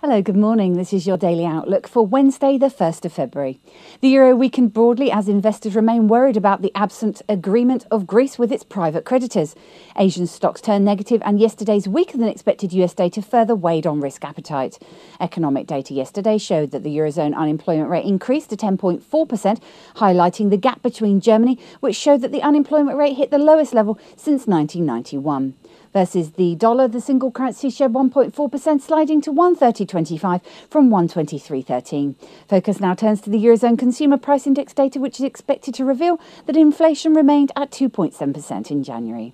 Hello, good morning. This is your daily outlook for Wednesday, the 1st of February. The euro weakened broadly as investors remain worried about the absent agreement of Greece with its private creditors. Asian stocks turned negative and yesterday's weaker than expected US data further weighed on risk appetite. Economic data yesterday showed that the Eurozone unemployment rate increased to 10.4%, highlighting the gap between Germany, which showed that the unemployment rate hit the lowest level since 1991. Versus the dollar, the single currency showed 1.4%, sliding to 130.25 from 123.13. Focus now turns to the Eurozone Consumer Price Index data, which is expected to reveal that inflation remained at 2.7% in January.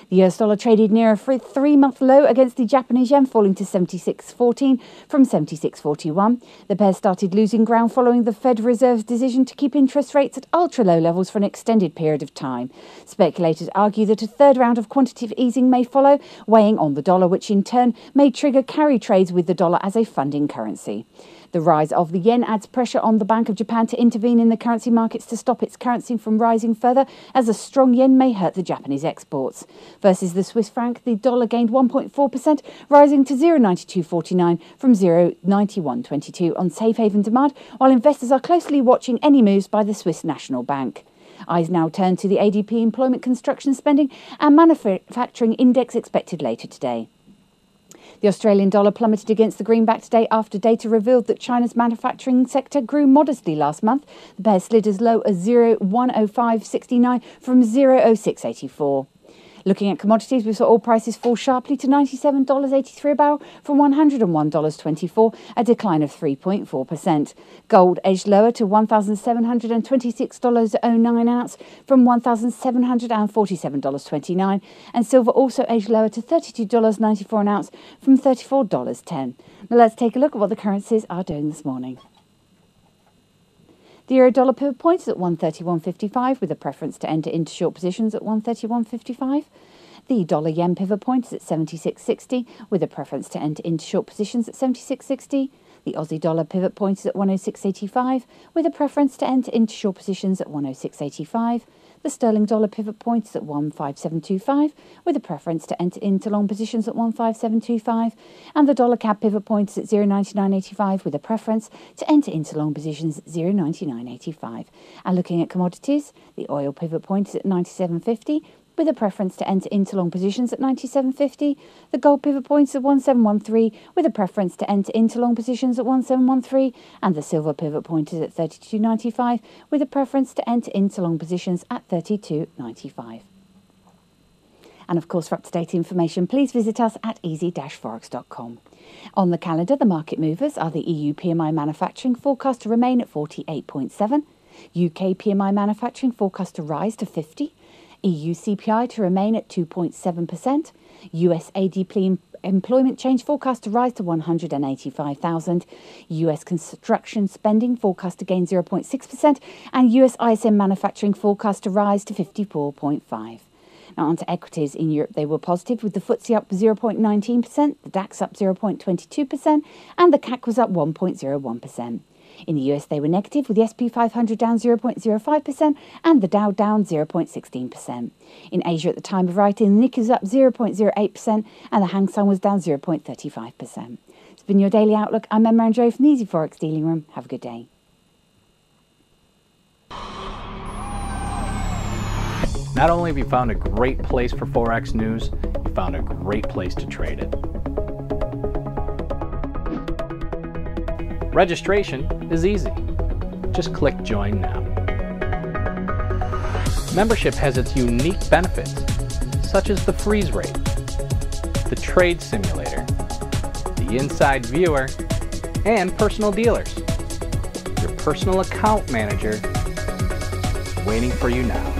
The US dollar traded near a three-month low against the Japanese yen, falling to 76.14 from 76.41. The pair started losing ground following the Fed Reserve's decision to keep interest rates at ultra-low levels for an extended period of time. Speculators argue that a third round of quantitative easing may follow, weighing on the dollar, which in turn may trigger carry trades with the dollar as a funding currency. The rise of the yen adds pressure on the Bank of Japan to intervene in the currency markets to stop its currency from rising further, as a strong yen may hurt the Japanese exports. Versus the Swiss franc, the dollar gained 1.4%, rising to 0.9249 from 0.9122 on safe haven demand, while investors are closely watching any moves by the Swiss National Bank. Eyes now turn to the ADP employment, construction spending and manufacturing index expected later today. The Australian dollar plummeted against the greenback today after data revealed that China's manufacturing sector grew modestly last month. The pair slid as low as 0.10569 from 0.0684. Looking at commodities, we saw oil prices fall sharply to $97.83 a barrel from $101.24, a decline of 3.4%. Gold edged lower to $1,726.09 an ounce from $1,747.29, and silver also edged lower to $32.94 an ounce from $34.10. Now let's take a look at what the currencies are doing this morning. The euro-dollar pivot point is at 131.55 with a preference to enter into short positions at 131.55. The dollar-yen pivot point is at 76.60 with a preference to enter into short positions at 76.60. The Aussie dollar pivot point is at 106.85 with a preference to enter into short positions at 106.85. The sterling dollar pivot point is at 15725 with a preference to enter into long positions at 15725, and the dollar CAD pivot point is at 0.9985 with a preference to enter into long positions at 0.9985. And looking at commodities, the oil pivot point is at 97.50 with a preference to enter into long positions at 97.50. The gold pivot point is at 1713 with a preference to enter into long positions at 1713, and the silver pivot point is at 32.95 with a preference to enter into long positions at 32.95. And of course, for up-to-date information, please visit us at easy-forex.com. On the calendar, the market movers are the EU PMI manufacturing forecast to remain at 48.7, UK PMI manufacturing forecast to rise to 50, EU CPI to remain at 2.7%, US ADP employment change forecast to rise to 185,000, US construction spending forecast to gain 0.6%, and US ISM manufacturing forecast to rise to 54.5. Now on to equities. In Europe, they were positive, with the FTSE up 0.19%, the DAX up 0.22%, and the CAC was up 1.01%. In the US, they were negative, with the SP 500 down 0.05% and the Dow down 0.16%. In Asia at the time of writing, the Nikkei was up 0.08% and the Hang Seng was down 0.35%. It's been your Daily Outlook. I'm Emma Andrew from the Easy Forex Dealing Room. Have a good day. Not only have you found a great place for Forex news, you found a great place to trade it. Registration is easy. Just click Join Now. Membership has its unique benefits, such as the freeze rate, the trade simulator, the inside viewer, and personal dealers. Your personal account manager is waiting for you now.